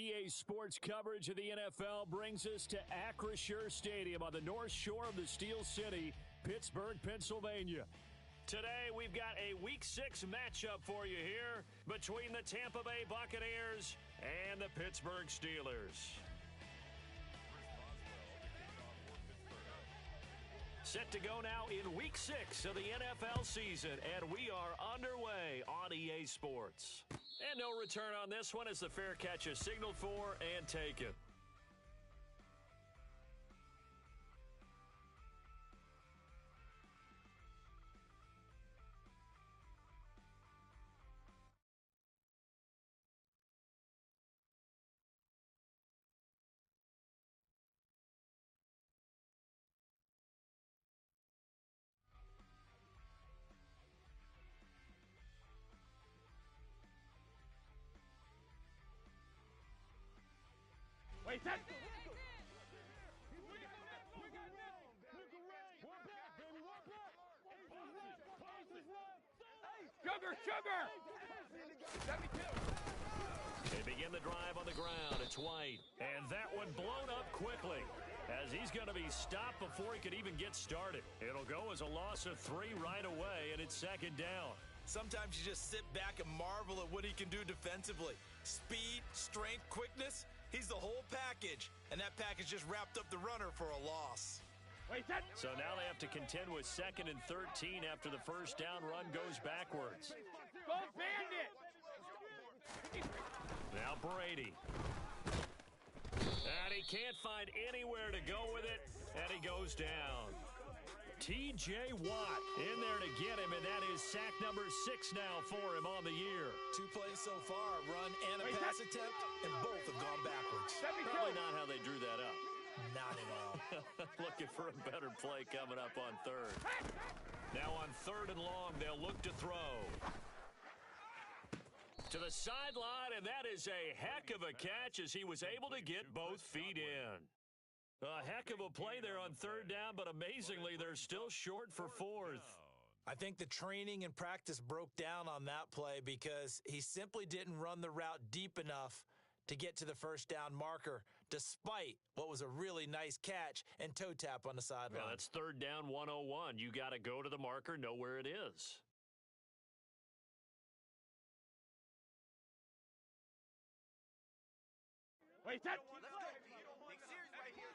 EA Sports coverage of the NFL brings us to Acrisure Stadium on the north shore of the Steel City, Pittsburgh, Pennsylvania. Today, we've got a Week 6 matchup for you here between the Tampa Bay Buccaneers and the Pittsburgh Steelers. Set to go now in Week 6 of the NFL season, and we are underway on EA Sports. And no return on this one as the fair catch is signaled for and taken. Wait, that's Sugar! They begin the drive on the ground. It's White. And that one blown up quickly as he's going to be stopped before he could even get started. It'll go as a loss of 3 right away, and it's second down. Sometimes you just sit back and marvel at what he can do defensively. Speed, strength, quickness. He's the whole package, and that package just wrapped up the runner for a loss. So now they have to contend with 2nd and 13 after the first down run goes backwards. Go Bandit! Now Brady. And he can't find anywhere to go with it, and he goes down. T.J. Watt in there to get him, and that is sack number 6 now for him on the year. 2 plays so far, a run and a pass attempt, and both have gone backwards. Probably not how they drew that up. Not at all. Looking for a better play coming up on 3rd. Now on 3rd and long, they'll look to throw. To the sideline, and that is a heck of a catch as he was able to get both feet in. A heck of a play there on 3rd down, but amazingly, they're still short for 4th. I think the training and practice broke down on that play because he simply didn't run the route deep enough to get to the first down marker, despite what was a really nice catch and toe tap on the sideline. Well, that's 3rd down 101. You got to go to the marker, know where it is. Wait, that. Let's go. Big series right here.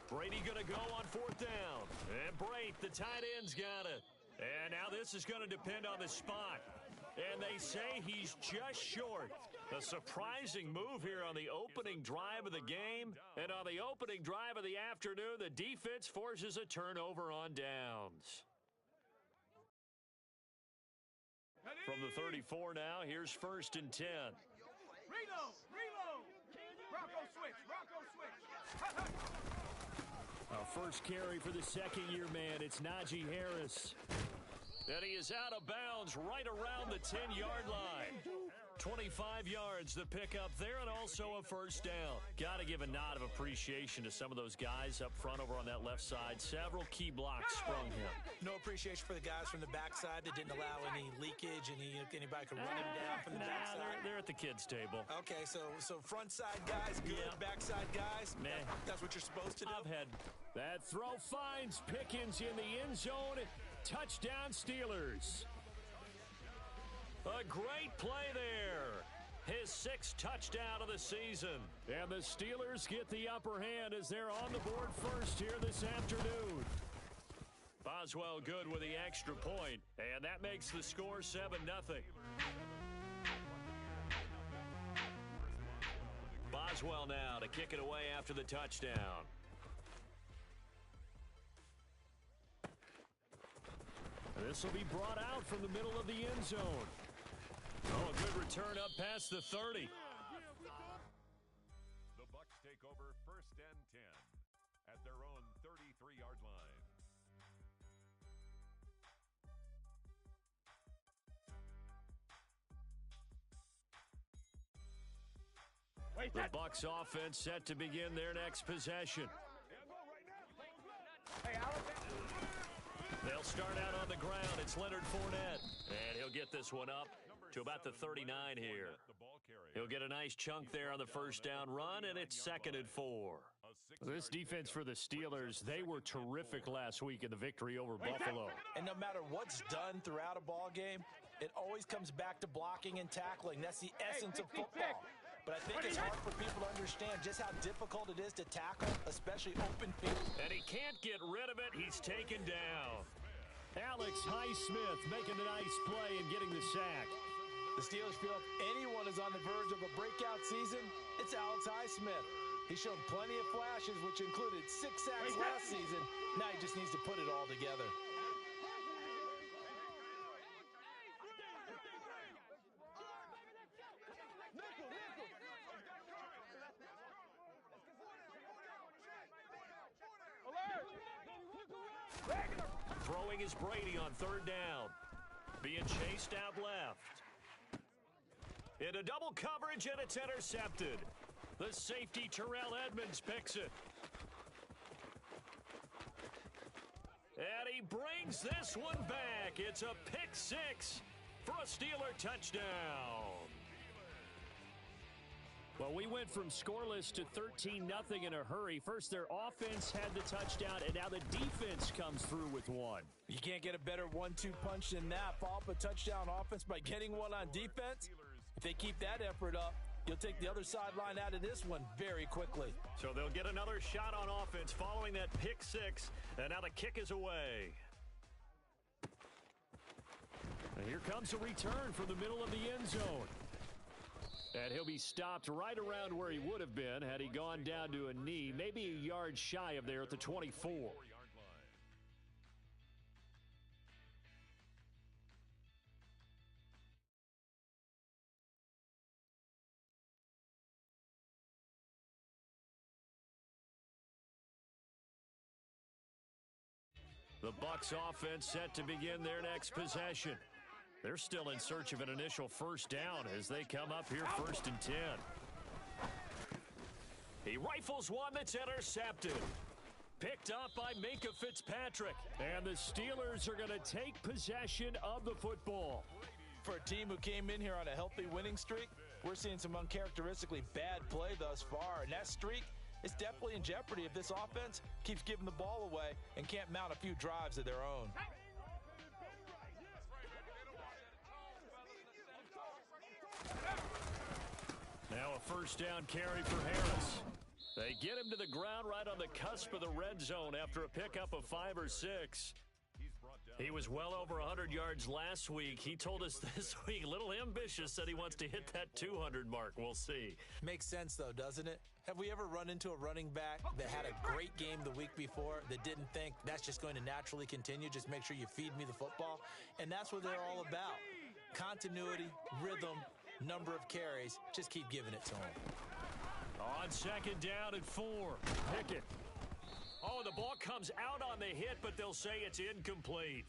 Brady going to go on 4th down. And Brate, the tight end's got it. And now this is going to depend on the spot. And they say he's just short. A surprising move here on the opening drive of the game. And on the opening drive of the afternoon, the defense forces a turnover on downs. From the 34 now, here's 1st and 10. Reload! Rocco switch! Our first carry for the second-year man, it's Najee Harris. And he is out of bounds right around the 10-yard line. 25 yards the pickup there, and also a first down. Got to give a nod of appreciation to some of those guys up front over on that left side. Several key blocks sprung him. No appreciation for the guys from the backside that didn't allow any leakage, and anybody could run him down from the backside. They're at the kids' table. Okay, so front side guys, good. Yeah. Backside guys, Meh. That's what you're supposed to do. I've had that throw finds Pickens in the end zone. Touchdown Steelers. A great play there. His 6th touchdown of the season. And the Steelers get the upper hand as they're on the board first here this afternoon. Boswell good with the extra point, and that makes the score 7-0. Boswell now to kick it away after the touchdown. This will be brought out from the middle of the end zone. Oh, a good return up past the 30. The Bucs take over 1st and 10 at their own 33-yard line. The Bucs offense set to begin their next possession. They'll start out on the ground. It's Leonard Fournette. And he'll get this one up to about the 39 here. He'll get a nice chunk there on the first down run, and it's 2nd and 4. This defense for the Steelers, they were terrific last week in the victory over Buffalo. And no matter what's done throughout a ball game, it always comes back to blocking and tackling. That's the essence of football. But I think it's hard for people to understand just how difficult it is to tackle, especially open field. And he can't get rid of it. He's taken down. Alex Highsmith making a nice play and getting the sack. The Steelers feel if anyone is on the verge of a breakout season, it's Alex Highsmith. He showed plenty of flashes, which included 6 sacks last season. Now he just needs to put it all together. Throwing is Brady on 3rd down. Being chased out left. Into double coverage, and it's intercepted. The safety, Terrell Edmonds, picks it. And he brings this one back. It's a pick 6 for a Steeler touchdown. Well, we went from scoreless to 13-0 in a hurry. First, their offense had the touchdown, and now the defense comes through with one. You can't get a better 1-2 punch than that. Follow up a touchdown offense by getting one on defense. If they keep that effort up, you'll take the other sideline out of this one very quickly. So they'll get another shot on offense following that pick 6, and now the kick is away. And here comes a return from the middle of the end zone. And he'll be stopped right around where he would have been had he gone down to a knee, maybe a yard shy of there at the 24. The Bucs offense set to begin their next possession. They're still in search of an initial first down as they come up here 1st and 10. He rifles one that's intercepted. Picked up by Minka Fitzpatrick. And the Steelers are going to take possession of the football. For a team who came in here on a healthy winning streak, we're seeing some uncharacteristically bad play thus far. And that streak is definitely in jeopardy if this offense keeps giving the ball away and can't mount a few drives of their own. Now a first down carry for Harris. They get him to the ground right on the cusp of the red zone after a pickup of 5 or 6. He was well over 100 yards last week. He told us this week, a little ambitious, said he wants to hit that 200 mark. We'll see. Makes sense, though, doesn't it? Have we ever run into a running back that had a great game the week before that didn't think that's just going to naturally continue? Just make sure you feed me the football. And that's what they're all about. Continuity, rhythm, number of carries. Just keep giving it to him. On 2nd down and 4. Pickett. Oh, the ball comes out on the hit, but they'll say it's incomplete.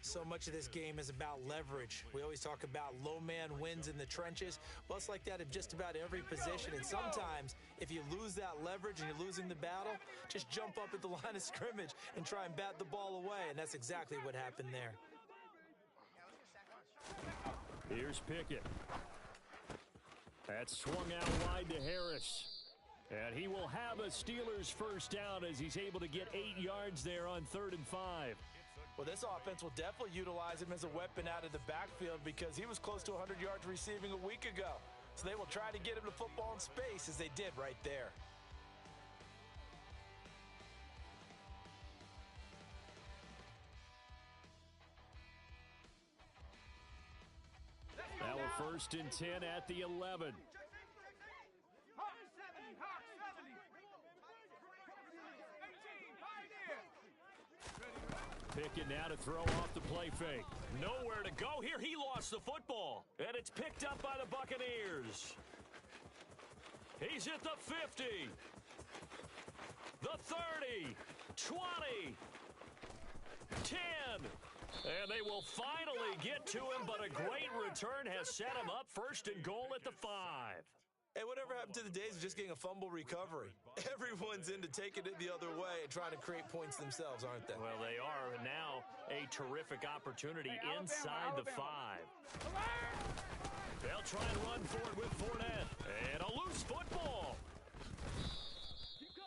So much of this game is about leverage. We always talk about low man wins in the trenches. Well, it's like that in just about every position. And sometimes, if you lose that leverage and you're losing the battle, just jump up at the line of scrimmage and try and bat the ball away. And that's exactly what happened there. Here's Pickett. That's swung out wide to Harris. And he will have a Steelers first down as he's able to get 8 yards there on 3rd and 5. Well, this offense will definitely utilize him as a weapon out of the backfield because he was close to 100 yards receiving a week ago. So they will try to get him the football in space as they did right there. Now a 1st and 10 at the 11. Pickett now to throw off the play fake. Nowhere to go here. He lost the football. And it's picked up by the Buccaneers. He's at the 50. The 30. 20. 10. And they will finally get to him, but a great return has set him up 1st and goal at the 5. Hey, whatever happened to the days of just getting a fumble recovery? Everyone's into taking it the other way and trying to create points themselves, aren't they? Well, they are now a terrific opportunity inside the 5. They'll try and run for it with Fournette. And a loose football.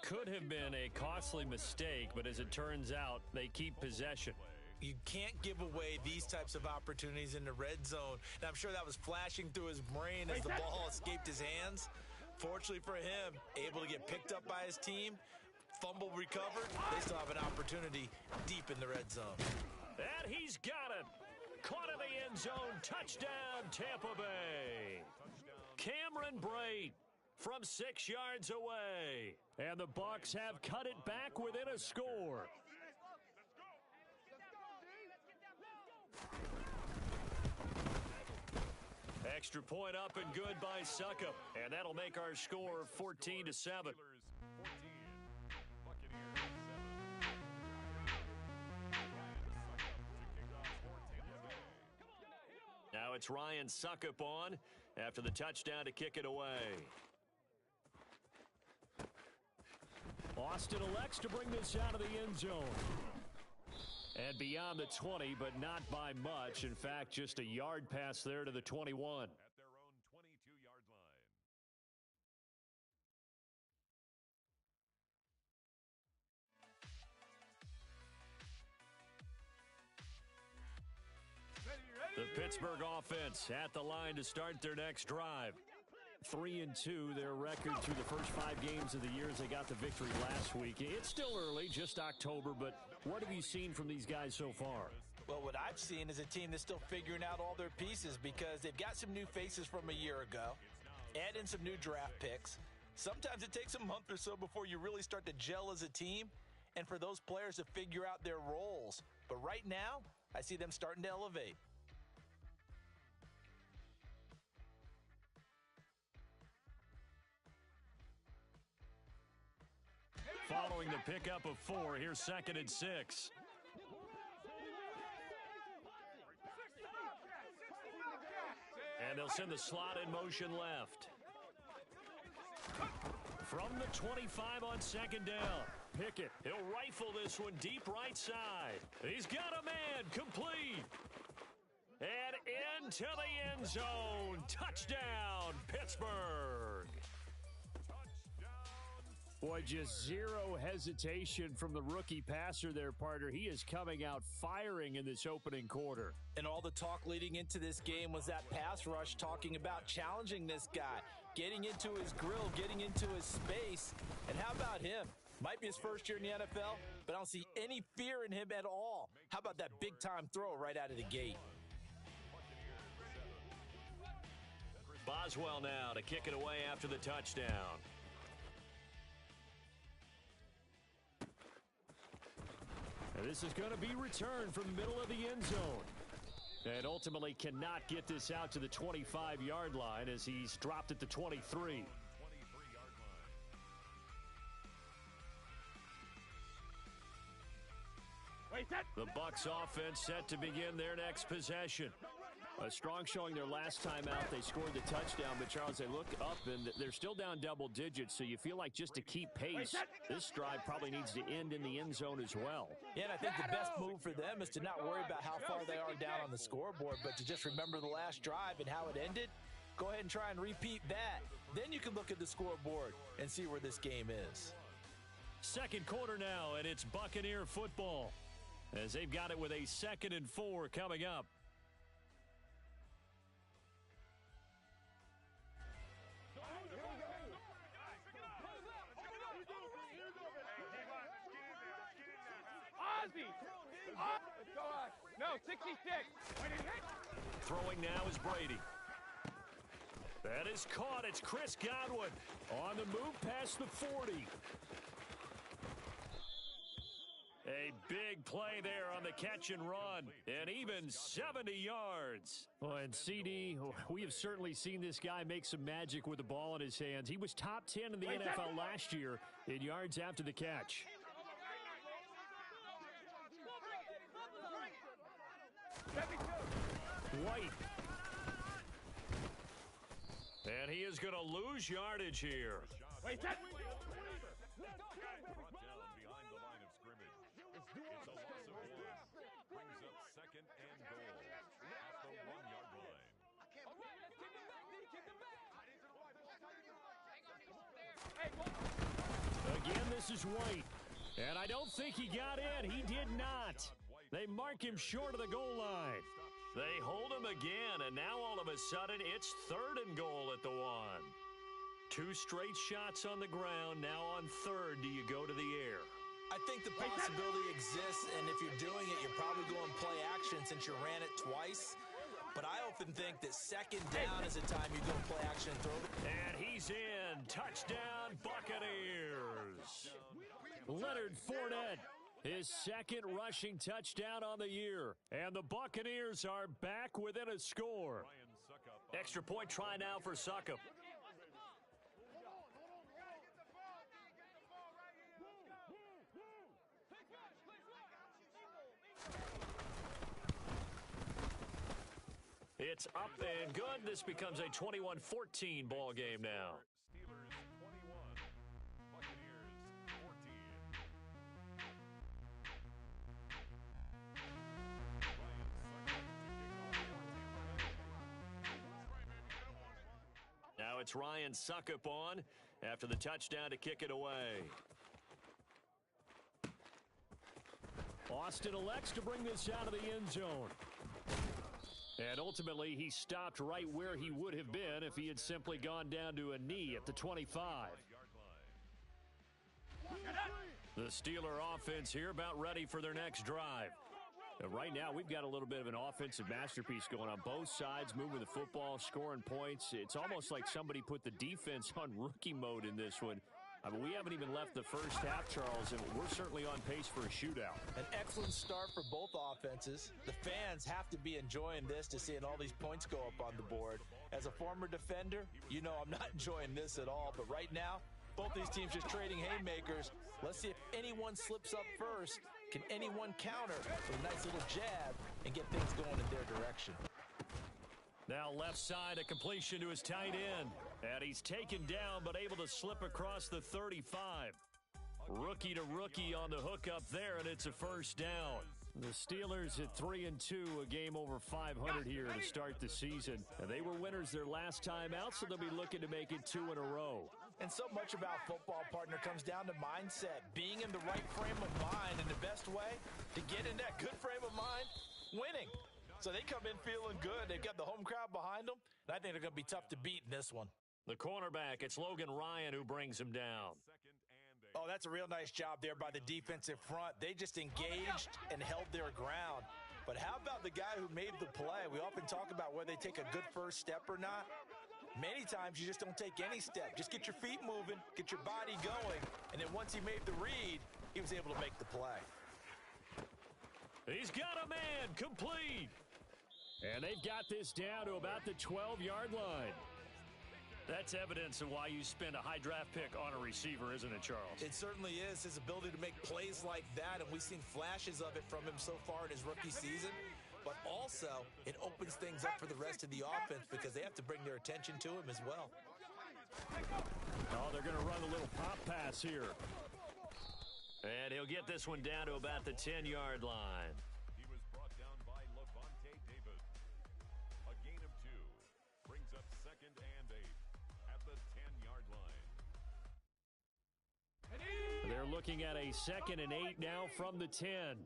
Could have been a costly mistake, but as it turns out, they keep possession. You can't give away these types of opportunities in the red zone. And I'm sure that was flashing through his brain as the ball escaped his hands. Fortunately for him, able to get picked up by his team, fumble recovered. They still have an opportunity deep in the red zone. And he's got it. Caught in the end zone. Touchdown, Tampa Bay. Cameron Brate from 6 yards away. And the Bucs have cut it back within a score. Extra point up and good by Suckup. And that'll make our score 14-7. Now it's Ryan Suckup on after the touchdown to kick it away. Austin elects to bring this out of the end zone. And beyond the 20, but not by much. In fact, just a yard pass there to the 21. At their own 22-yard line. The Pittsburgh offense at the line to start their next drive. 3-2, their record through the first 5 games of the year as they got the victory last week. It's still early, just October, but what have you seen from these guys so far? Well, what I've seen is a team that's still figuring out all their pieces because they've got some new faces from a year ago, add in some new draft picks. Sometimes it takes a month or so before you really start to gel as a team and for those players to figure out their roles. But right now, I see them starting to elevate. Following the pickup of 4, here's 2nd and 6. And they'll send the slot in motion left. From the 25 on 2nd down. Pickett, he'll rifle this one deep right side. He's got a man, complete. And into the end zone. Touchdown, Pittsburgh. Boy, just zero hesitation from the rookie passer there, partner. He is coming out firing in this opening quarter. And all the talk leading into this game was that pass rush talking about challenging this guy, getting into his grill, getting into his space. And how about him? Might be his first year in the NFL, but I don't see any fear in him at all. How about that big-time throw right out of the gate? Boswell now to kick it away after the touchdown. And this is going to be returned from the middle of the end zone. And ultimately cannot get this out to the 25-yard line as he's dropped at the 23. The Bucs offense set to begin their next possession. A strong showing their last time out. They scored the touchdown, but Charles, they look up and they're still down double digits, so you feel like just to keep pace, this drive probably needs to end in the end zone as well. Yeah, and I think the best move for them is to not worry about how far they are down on the scoreboard, but to just remember the last drive and how it ended. Go ahead and try and repeat that. Then you can look at the scoreboard and see where this game is. Second quarter now, and it's Buccaneer football as they've got it with a 2nd and 4 coming up. No, 66. Throwing now is Brady. That is caught. It's Chris Godwin on the move past the 40. A big play there on the catch and run, and even 70 yards. Well, and CD, we have certainly seen this guy make some magic with the ball in his hands. He was top 10 in the NFL last year in yards after the catch. White. And he is going to lose yardage here. Wait, that. Brought down behind the line of scrimmage. It's a loss of 1. Brings up 2nd and goal at the 1-yard line. versus White. And I don't think he got in. He did not. They mark him short of the goal line. They hold him again, and now all of a sudden it's 3rd and goal at the 1. 2 straight shots on the ground. Now on 3rd, do you go to the air? I think the possibility exists, and if you're doing it, you're probably going play action since you ran it twice. But I often think that 2nd down is the time you go play action and throw it. And he's in. Touchdown, Buccaneers. Leonard Fournette, his 2nd rushing touchdown on the year. And the Buccaneers are back within a score. Extra point try now for Succop. It's up and good. This becomes a 21-14 ball game now. Steelers 21, Buccaneers 14. Now it's Ryan Succop on after the touchdown to kick it away. Austin elects to bring this out of the end zone. And ultimately, he stopped right where he would have been if he had simply gone down to a knee at the 25. The Steeler offense here about ready for their next drive. Right now, we've got a little bit of an offensive masterpiece going on. Both sides moving the football, scoring points. It's almost like somebody put the defense on rookie mode in this one. I mean, we haven't even left the first half, Charles, and we're certainly on pace for a shootout. An excellent start for both offenses. The fans have to be enjoying this to seeing all these points go up on the board. As a former defender, you know I'm not enjoying this at all, but right now, both these teams just trading haymakers. Let's see if anyone slips up first. Can anyone counter with a nice little jab and get things going in their direction? Now left side, a completion to his tight end. And he's taken down, but able to slip across the 35. Rookie to rookie on the hookup there, and it's a first down. The Steelers at 3-2, a game over 500 here to start the season. And they were winners their last time out, so they'll be looking to make it 2 in a row. And so much about football, partner, comes down to mindset. Being in the right frame of mind, and the best way to get in that good frame of mind, winning. So they come in feeling good. They've got the home crowd behind them, and I think they're going to be tough to beat in this one. The cornerback, it's Logan Ryan who brings him down. Oh, that's a real nice job there by the defensive front. They just engaged and held their ground. But how about the guy who made the play? We often talk about whether they take a good first step or not. Many times you just don't take any step. Just get your feet moving, get your body going, and then once he made the read, he was able to make the play. He's got a man, complete. And they've got this down to about the 12-yard line. That's evidence of why you spend a high draft pick on a receiver, isn't it, Charles? It certainly is. His ability to make plays like that, and we've seen flashes of it from him so far in his rookie season. But also, it opens things up for the rest of the offense because they have to bring their attention to him as well. Oh, they're going to run a little pop pass here. And he'll get this one down to about the 10-yard line. He was brought down by Levante David. A gain of 2 brings up 2nd and 8 at the 10-yard line. They're looking at a 2nd and 8 now from the 10.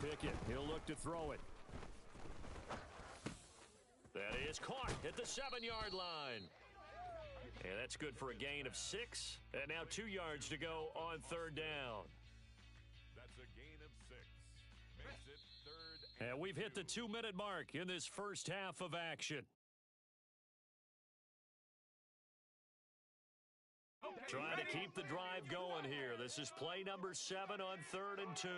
Pickett, he'll look to throw it. That is caught at the 7-yard line. And that's good for a gain of 6. And now 2 yards to go on 3rd down. That's a gain of 6. Makes it 3rd and we've hit the 2-minute mark in this first half of action. Trying to keep the drive going here. This is play number 7 on 3rd and 2.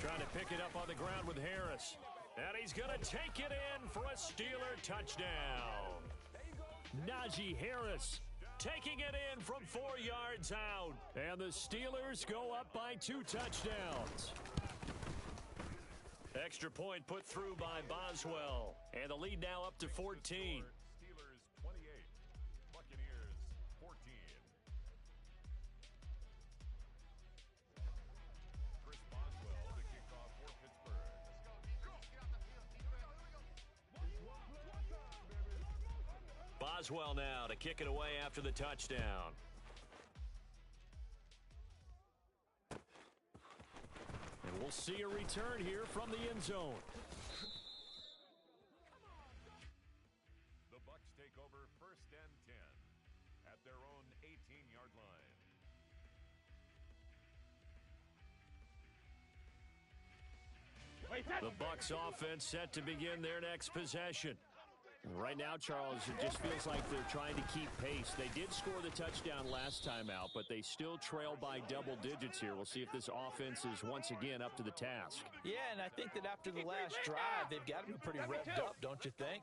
Trying to pick it up on the ground with Harris. And he's going to take it in for a Steeler touchdown. Najee Harris taking it in from 4 yards out. And the Steelers go up by 2 touchdowns. Extra point put through by Boswell. And the lead now up to 14. Steelers 28, Buccaneers 14. Chris Boswell to kick off for Pittsburgh. Boswell now to kick it away after the touchdown. And we'll see a return here from the end zone. The Bucs take over 1st and 10 at their own 18-yard line. The Bucs offense set to begin their next possession. Right now, Charles, it just feels like they're trying to keep pace. They did score the touchdown last time out, but they still trail by double digits here. We'll see if this offense is once again up to the task. Yeah, and I think that after the last drive, they've got to be pretty revved up, don't you think?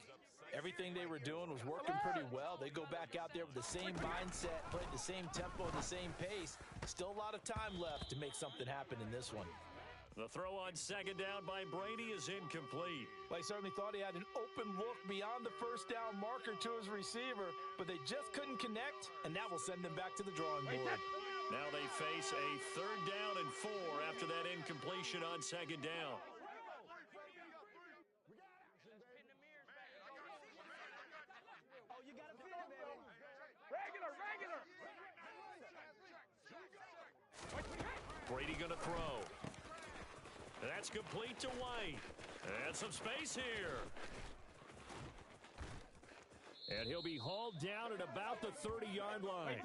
Everything they were doing was working pretty well. They go back out there with the same mindset, playing the same tempo, the same pace. Still a lot of time left to make something happen in this one. The throw on 2nd down by Brady is incomplete. Well, he certainly thought he had an open look beyond the 1st down marker to his receiver, but they just couldn't connect, and that will send them back to the drawing board. Now they face a 3rd down and 4 after that incompletion on 2nd down. Brady going to throw. That's complete to White. And some space here. And he'll be hauled down at about the 30-yard line.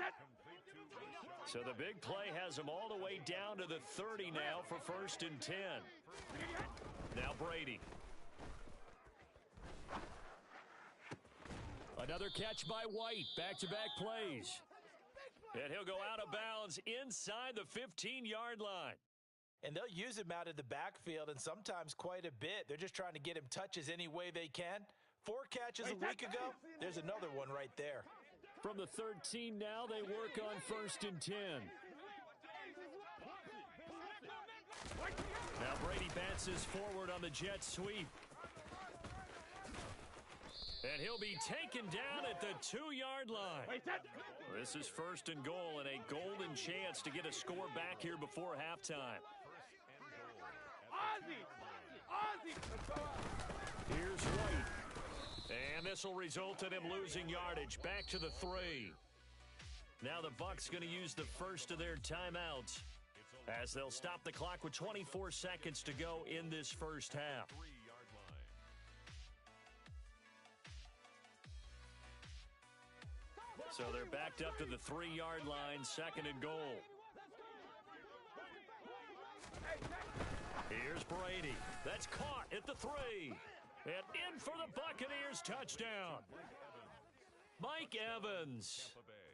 So the big play has him all the way down to the 30 now for 1st and 10. Now Brady. Another catch by White. Back-to-back plays. And he'll go out of bounds inside the 15-yard line. And they'll use him out of the backfield, and sometimes quite a bit. They're just trying to get him touches any way they can. 4 catches a week ago. There's another one right there. From the 13 now, they work on 1st and 10. Now Brady bounces forward on the jet sweep. And he'll be taken down at the 2-yard line. This is 1st and goal and a golden chance to get a score back here before halftime. Here's White. And this will result in him losing yardage. Back to the 3. Now the Bucs going to use the first of their timeouts as they'll stop the clock with 24 seconds to go in this first half. So they're backed up to the 3-yard line, 2nd and goal. Here's Brady. That's caught at the 3. And in for the Buccaneers touchdown. Mike Evans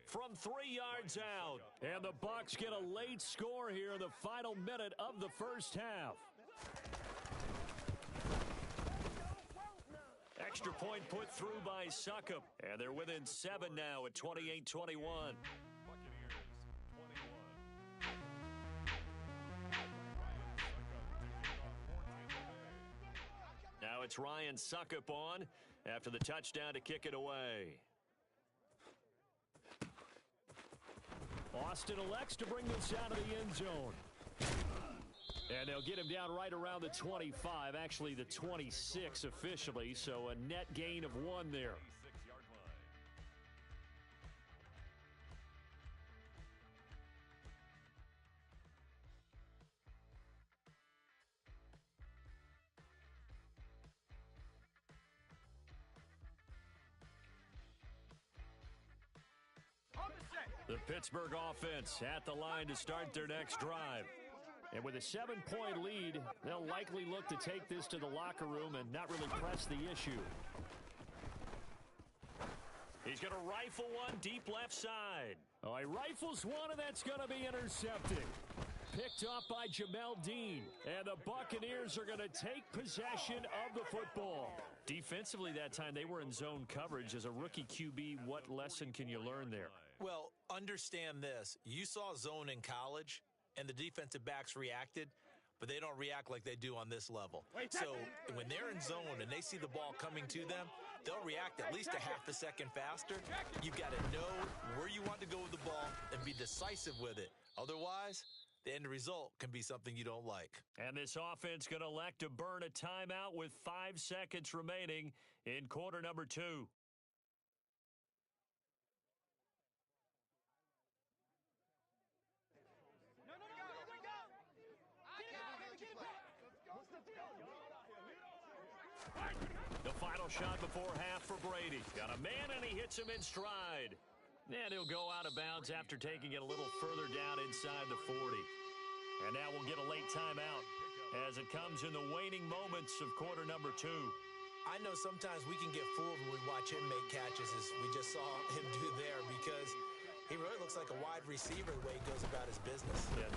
from 3 yards out. And the Bucs get a late score here in the final minute of the first half. Extra point put through by Succop. And they're within 7 now at 28-21. Now it's Ryan Succop on after the touchdown to kick it away. Austin elects to bring this out of the end zone. And they'll get him down right around the 25, actually the 26 officially, so a net gain of 1 there. The Pittsburgh offense at the line to start their next drive. And with a 7-point lead, they'll likely look to take this to the locker room and not really press the issue. He's going to rifle one deep left side. Oh, he rifles one, and that's going to be intercepted. Picked off by Jamel Dean. And the Buccaneers are going to take possession of the football. Defensively that time, they were in zone coverage. As a rookie QB, what lesson can you learn there? Well, understand this. You saw zone in college, and the defensive backs reacted, but they don't react like they do on this level. So when they're in zone and they see the ball coming to them, they'll react at least a half a second faster. You've got to know where you want to go with the ball and be decisive with it. Otherwise, the end result can be something you don't like. And this offense going to elect to burn a timeout with 5 seconds remaining in quarter number 2. final shot before half for Brady. Got a man, and he hits him in stride. And he'll go out of bounds after taking it a little further down inside the 40. And now we'll get a late timeout as it comes in the waning moments of quarter number 2. I know sometimes we can get fooled when we watch him make catches, as we just saw him do there, because he really looks like a wide receiver the way he goes about his business. Yeah.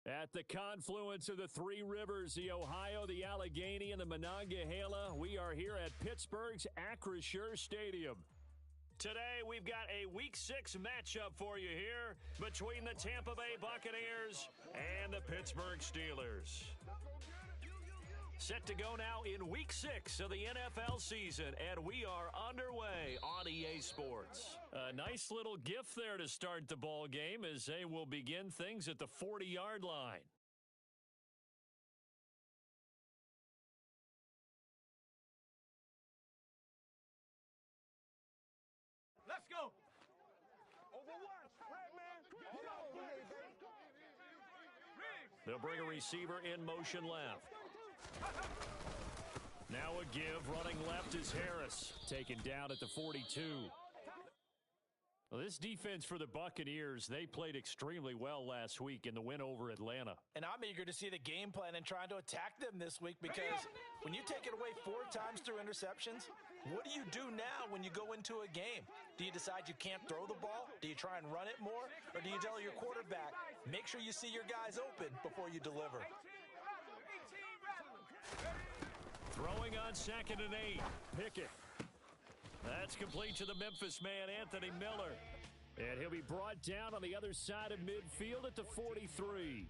At the confluence of the three rivers, the Ohio, the Allegheny, and the Monongahela, we are here at Pittsburgh's Acrisure Stadium. Today, we've got a Week 6 matchup for you here between the Tampa Bay Buccaneers and the Pittsburgh Steelers. Set to go now in Week 6 of the NFL season, and we are underway on EA Sports. A nice little gift there to start the ball game as they will begin things at the 40-yard line. Let's go. Overwatch. Right, man. They'll bring a receiver in motion left. Now a give, running left is Harris, taken down at the 42. Well, this defense for the Buccaneers, they played extremely well last week in the win over Atlanta. And I'm eager to see the game plan and trying to attack them this week because when you take it away 4 times through interceptions, what do you do now when you go into a game? Do you decide you can't throw the ball? Do you try and run it more? Or do you tell your quarterback, make sure you see your guys open before you deliver? Throwing on 2nd and 8. Pickett. That's complete to the Memphis man, Anthony Miller. And he'll be brought down on the other side of midfield at the 43.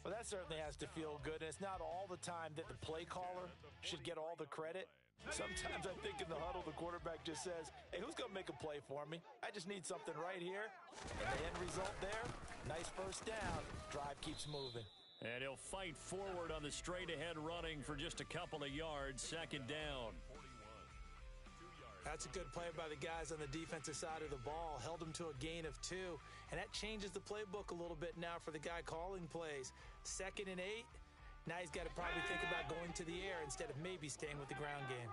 Well, that certainly has to feel good. And it's not all the time that the play caller should get all the credit. Sometimes I think in the huddle, the quarterback just says, hey, who's going to make a play for me? I just need something right here. And the end result there, nice first down. Drive keeps moving. And he'll fight forward on the straight-ahead running for just a couple of yards, 2nd down. That's a good play by the guys on the defensive side of the ball. Held them to a gain of 2. And that changes the playbook a little bit now for the guy calling plays. 2nd and 8. Now he's got to probably think about going to the air instead of maybe staying with the ground game.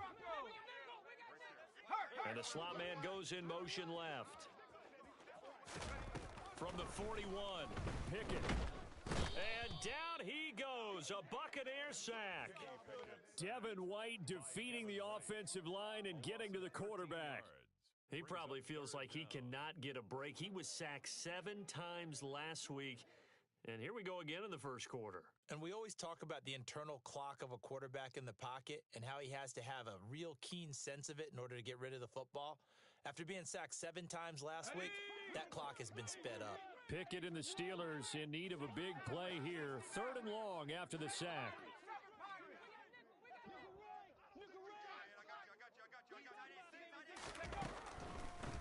And the slot man goes in motion left. From the 41, Pickett. And down he goes, a Buccaneer sack. Devin White defeating the offensive line and getting to the quarterback. He probably feels like he cannot get a break. He was sacked 7 times last week. And here we go again in the first quarter. And we always talk about the internal clock of a quarterback in the pocket and how he has to have a real keen sense of it in order to get rid of the football. After being sacked 7 times last week, that clock has been sped up. Pickett and the Steelers in need of a big play here. 3rd and long after the sack.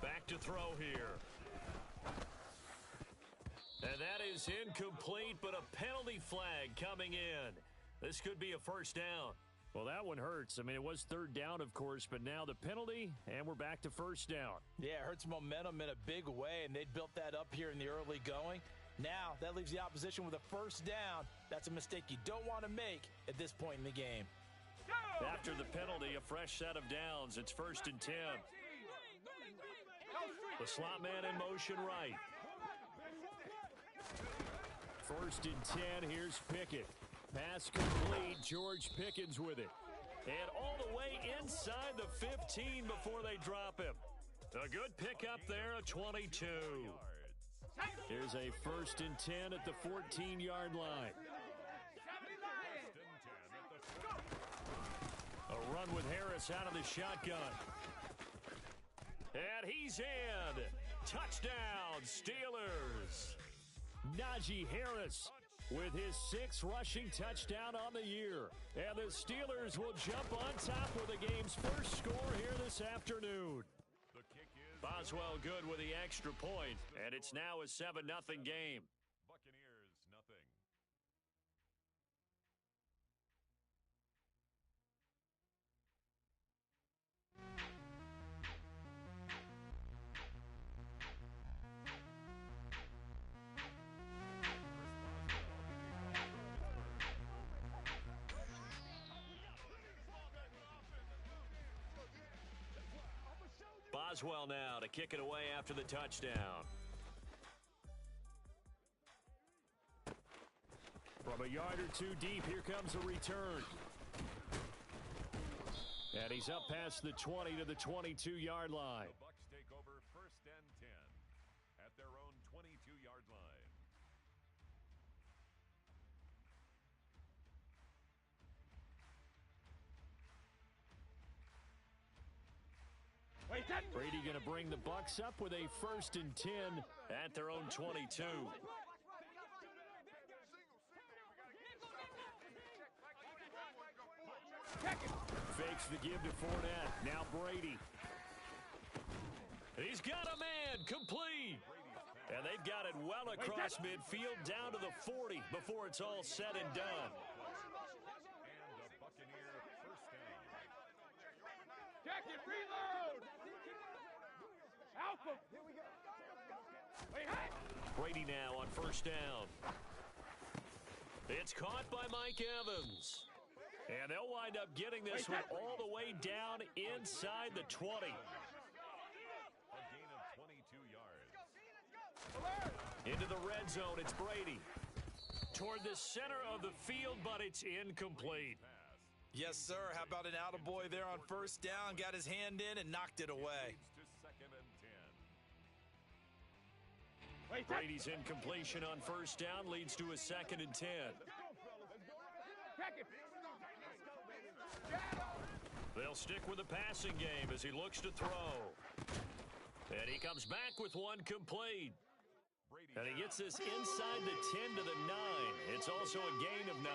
Back to throw here. And that is incomplete, but a penalty flag coming in. This could be a first down. Well, that one hurts. I mean, it was 3rd down, of course, but now the penalty, and we're back to first down. Yeah, it hurts momentum in a big way, and they built that up here in the early going. Now, that leaves the opposition with a first down. That's a mistake you don't want to make at this point in the game. After the penalty, a fresh set of downs. It's 1st and 10. The slot man in motion right. 1st and 10, here's Pickett. Pass complete, George Pickens with it. And all the way inside the 15 before they drop him. A good pickup there, a 22. Here's a 1st and 10 at the 14-yard line. A run with Harris out of the shotgun. And he's in. Touchdown, Steelers. Najee Harris with his 6th rushing touchdown on the year. And the Steelers will jump on top with the game's first score here this afternoon. Boswell good with the extra point, and it's now a 7-0 game. Buccaneers, nothing. Boswell now to kick it away after the touchdown. From a yard or 2 deep, here comes a return. And he's up past the 20 to the 22-yard line. The Bucs take over 1st and 10 at their own 22-yard line. Brady going to bring the Bucs up with a 1st and 10 at their own 22. Fakes the give to Fournette. Now Brady. He's got a man complete. And they've got it well across midfield down to the 40 before it's all said and done. And a Buccaneer first down. Jacket, reload! Alpha! Here we go. Wait, hey! Brady now on 1st down. It's caught by Mike Evans. And they'll wind up getting this one all the way down inside the 20. Into the red zone, it's Brady. Toward the center of the field, but it's incomplete. Yes, sir. How about an attaboy there on first down? Got his hand in and knocked it away. Brady's incompletion on first down leads to a 2nd and 10. They'll stick with the passing game as he looks to throw. And he comes back with one complete. And he gets this inside the 10 to the 9. It's also a gain of 9.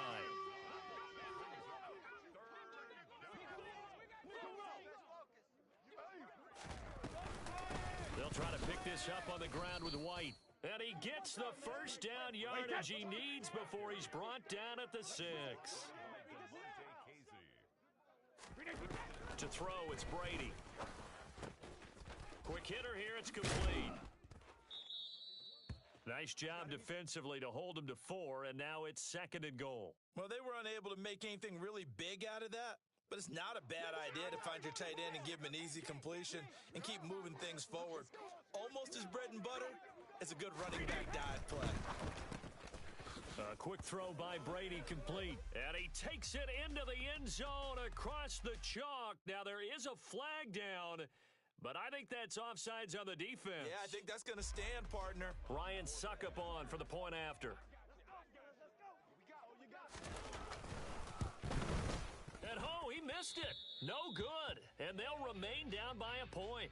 They'll try to pick this up on the ground with White. And he gets the first down yardage he needs before he's brought down at the 6. To throw, it's Brady. Quick hitter here, it's complete. Nice job defensively to hold him to 4, and now it's 2nd and goal. Well, they were unable to make anything really big out of that, but it's not a bad idea to find your tight end and give him an easy completion and keep moving things forward. Almost his bread and butter. It's a good running back dive play. A quick throw by Brady, complete. And he takes it into the end zone across the chalk. Now, there is a flag down, but I think that's offsides on the defense. Yeah, I think that's going to stand, partner. Ryan Suckup on for the point after. And he missed it. No good. And they'll remain down by a point.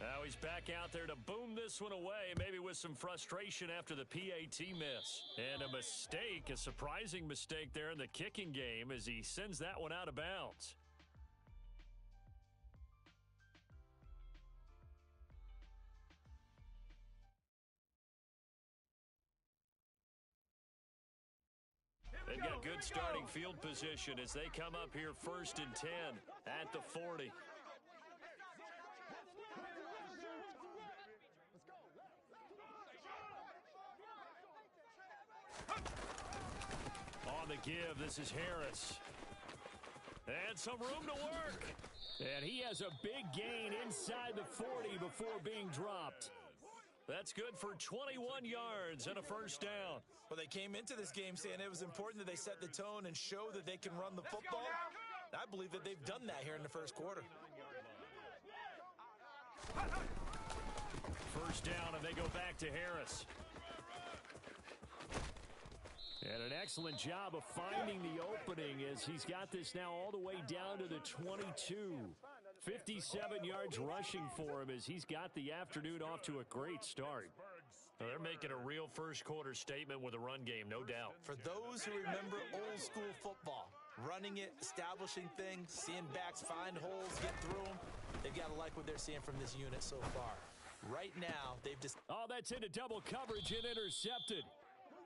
Now he's back out there to boom this one away, maybe with some frustration after the PAT miss. And a mistake, a surprising mistake there in the kicking game as he sends that one out of bounds. They've got good starting field position as they come up here 1st and 10 at the 40. On the give, this is Harris. And some room to work. And he has a big gain inside the 40 before being dropped. That's good for 21 yards and a first down. Well, they came into this game saying it was important that they set the tone and show that they can run the football. I believe that they've done that here in the first quarter. First down, and they go back to Harris. And an excellent job of finding the opening as he's got this now all the way down to the 22. 57 yards rushing for him as he's got the afternoon off to a great start. Well, they're making a real first-quarter statement with a run game, no doubt. For those who remember old-school football, running it, establishing things, seeing backs find holes, get through them, they've got to like what they're seeing from this unit so far. Right now, they've just... Oh, that's into double coverage and intercepted.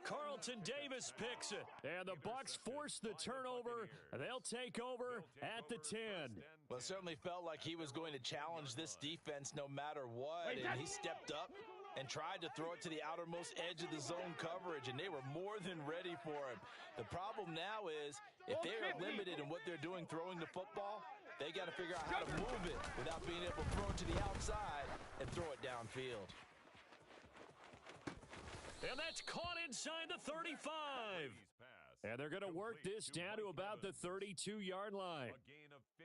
Carlton Davis picks it, and the Bucs force the turnover. They'll take over at the 10. Well, it certainly felt like he was going to challenge this defense no matter what, and he stepped up and tried to throw it to the outermost edge of the zone coverage, and they were more than ready for him. The problem now is if they are limited in what they're doing throwing the football, they got to figure out how to move it without being able to throw it to the outside and throw it downfield. And that's caught inside the 35. And they're going to work this down to about the 32-yard line.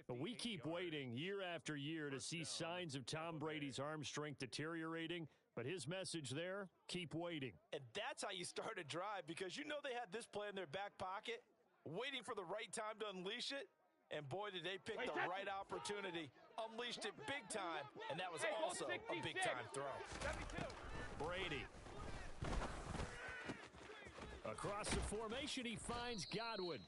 But we keep waiting year after year to see signs of Tom Brady's arm strength deteriorating. But his message there, keep waiting. And that's how you start a drive, because you know they had this play in their back pocket, waiting for the right time to unleash it. And boy, did they pick the right opportunity. Unleashed it big time, and that was also a big-time throw. Brady. Across the formation, he finds Godwin.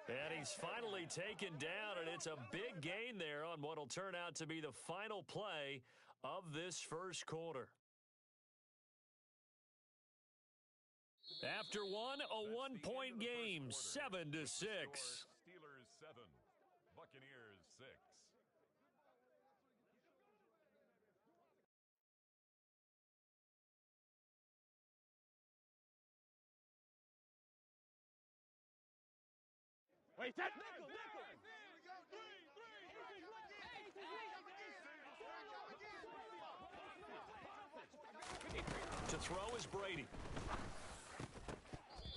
And he's finally taken down, and it's a big gain there on what will turn out to be the final play of this first quarter. After one, a one-point game, 7-6. Steelers 7, Buccaneers 6. Wait, set. To throw is Brady.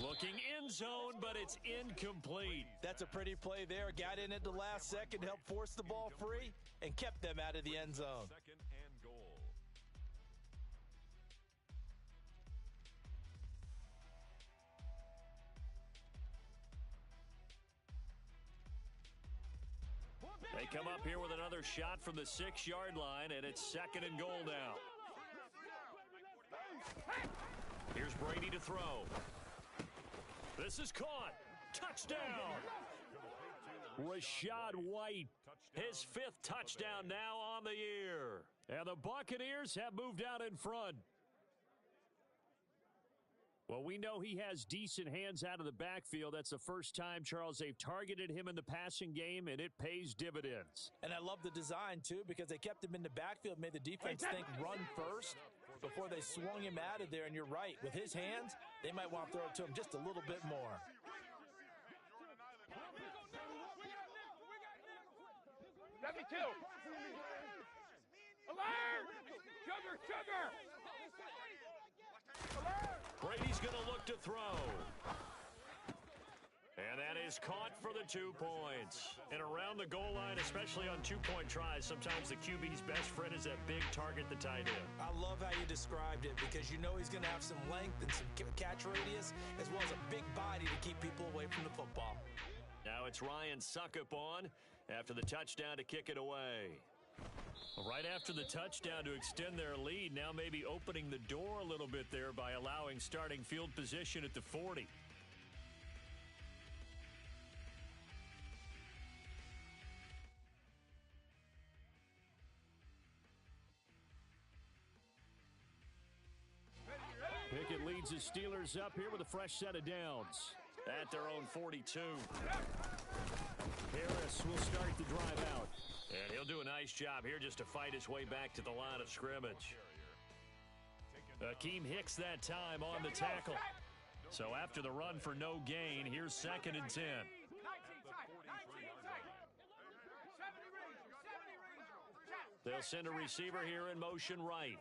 Looking end zone, but it's incomplete. That's a pretty play there. Got in at the last second, helped force the ball free, and kept them out of the end zone. Second and goal. They come up here with another shot from the 6-yard line, and it's second and goal now. Here's Brady to throw. This is caught. Touchdown. Rashad White, his 5th touchdown now on the year. And the Buccaneers have moved out in front. Well, we know he has decent hands out of the backfield. That's the first time, Charles, they've targeted him in the passing game, and it pays dividends. And I love the design, too, because they kept him in the backfield, made the defense think run first before they swung him out of there. And you're right, with his hands, they might want to throw it to him just a little bit more. 72. Alert! Sugar, sugar! Alert! Brady's going to look to throw. And that is caught for the 2 points. And around the goal line, especially on 2-point tries, sometimes the QB's best friend is that big target, the tight end. I love how you described it because you know he's going to have some length and some catch radius as well as a big body to keep people away from the football. Now it's Ryan Suckup on after the touchdown to kick it away. Right after the touchdown to extend their lead, now maybe opening the door a little bit there by allowing starting field position at the 40. Pickett leads the Steelers up here with a fresh set of downs at their own 42. Harris will start the drive out. And he'll do a nice job here just to fight his way back to the line of scrimmage. Akeem Hicks that time on the tackle. So after the run for no gain, here's 2nd and 10. They'll send a receiver here in motion right.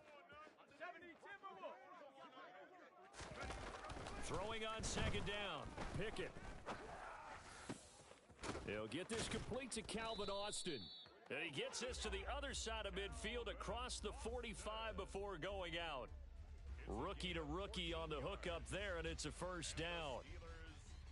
Throwing on 2nd down. Pickett. He'll get this complete to Calvin Austin. And he gets this to the other side of midfield across the 45 before going out. Rookie to rookie on the hookup there, and it's a first down.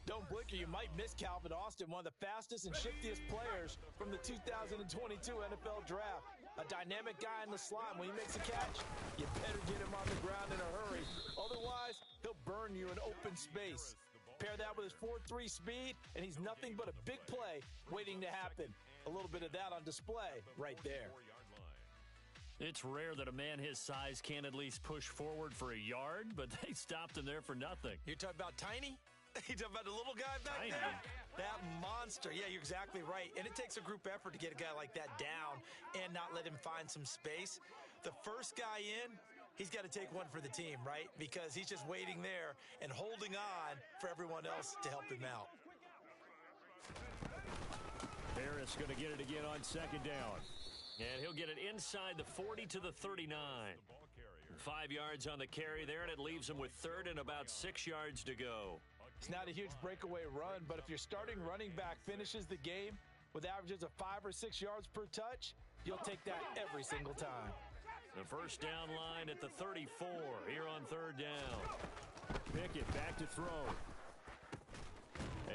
Don't blink or you might miss Calvin Austin, one of the fastest and shiftiest players from the 2022 NFL Draft. A dynamic guy in the slot. When he makes a catch, you better get him on the ground in a hurry. Otherwise, he'll burn you in open space. Pair that with his 4.3 speed, and he's nothing but a big play waiting to happen. A little bit of that on display right there. It's rare that a man his size can't at least push forward for a yard, but they stopped him there for nothing. You're talking about Tiny? You're talking about the little guy back there? That monster. Yeah, you're exactly right. And it takes a group effort to get a guy like that down and not let him find some space. The first guy in, he's got to take one for the team, right? Because he's just waiting there and holding on for everyone else to help him out. Harris going to get it again on 2nd down. And he'll get it inside the 40 to the 39. 5 yards on the carry there, and it leaves him with 3rd and about 6 yards to go. It's not a huge breakaway run, but if your starting running back finishes the game with averages of 5 or 6 yards per touch, you'll take that every single time. The first down line at the 34 here on 3rd down. Pickett back to throw.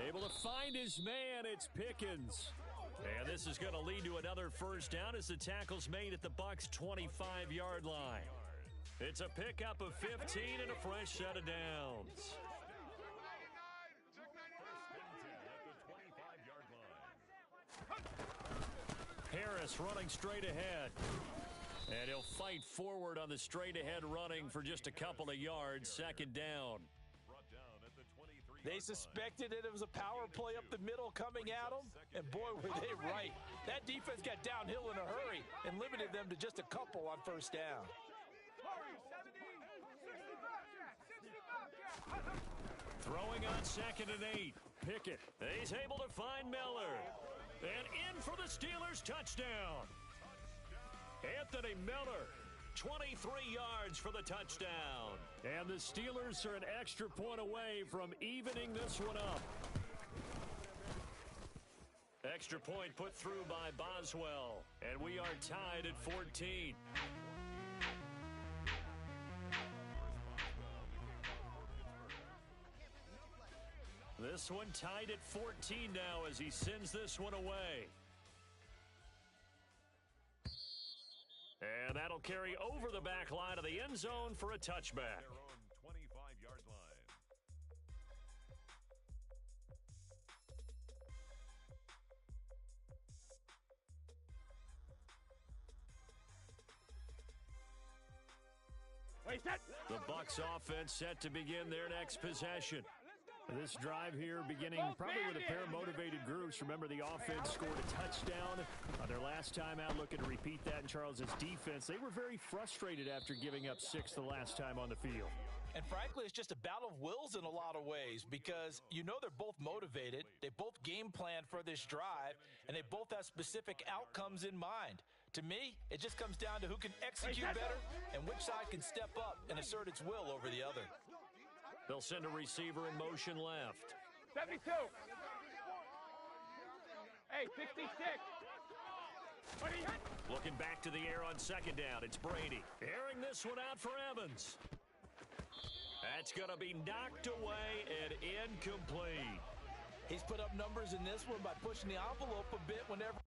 Able to find his man, it's Pickens. And this is going to lead to another first down as the tackle's made at the Bucs' 25-yard line. It's a pickup of 15 and a fresh set of downs. Harris running straight ahead. And he'll fight forward on the straight-ahead running for just a couple of yards. Second down. They suspected it was a power play up the middle coming at them, and boy, were they right. That defense got downhill in a hurry and limited them to just a couple on first down. Throwing on 2nd and 8. Pickett. He's able to find Miller. And in for the Steelers touchdown. Anthony Miller, 23 yards for the touchdown. And the Steelers are an extra point away from evening this one up. Extra point put through by Boswell. And we are tied at 14. This one tied at 14 now as he sends this one away. And that'll carry over the back line of the end zone for a touchback. Their own 25-yard line. Wait, set. The Bucs offense set to begin their next possession. This drive here beginning probably with a pair of motivated groups. Remember, the offense scored a touchdown on their last time out, looking to repeat that in Charles's defense. They were very frustrated after giving up 6 the last time on the field. And frankly, it's just a battle of wills in a lot of ways because you know they're both motivated, they both game plan for this drive, and they both have specific outcomes in mind. To me, it just comes down to who can execute better and which side can step up and assert its will over the other. They'll send a receiver in motion left. 72. Hey, 66. What are you hit? Looking back to the air on 2nd down. It's Brady. Airing this one out for Evans. That's going to be knocked away and incomplete. He's put up numbers in this one by pushing the envelope a bit whenever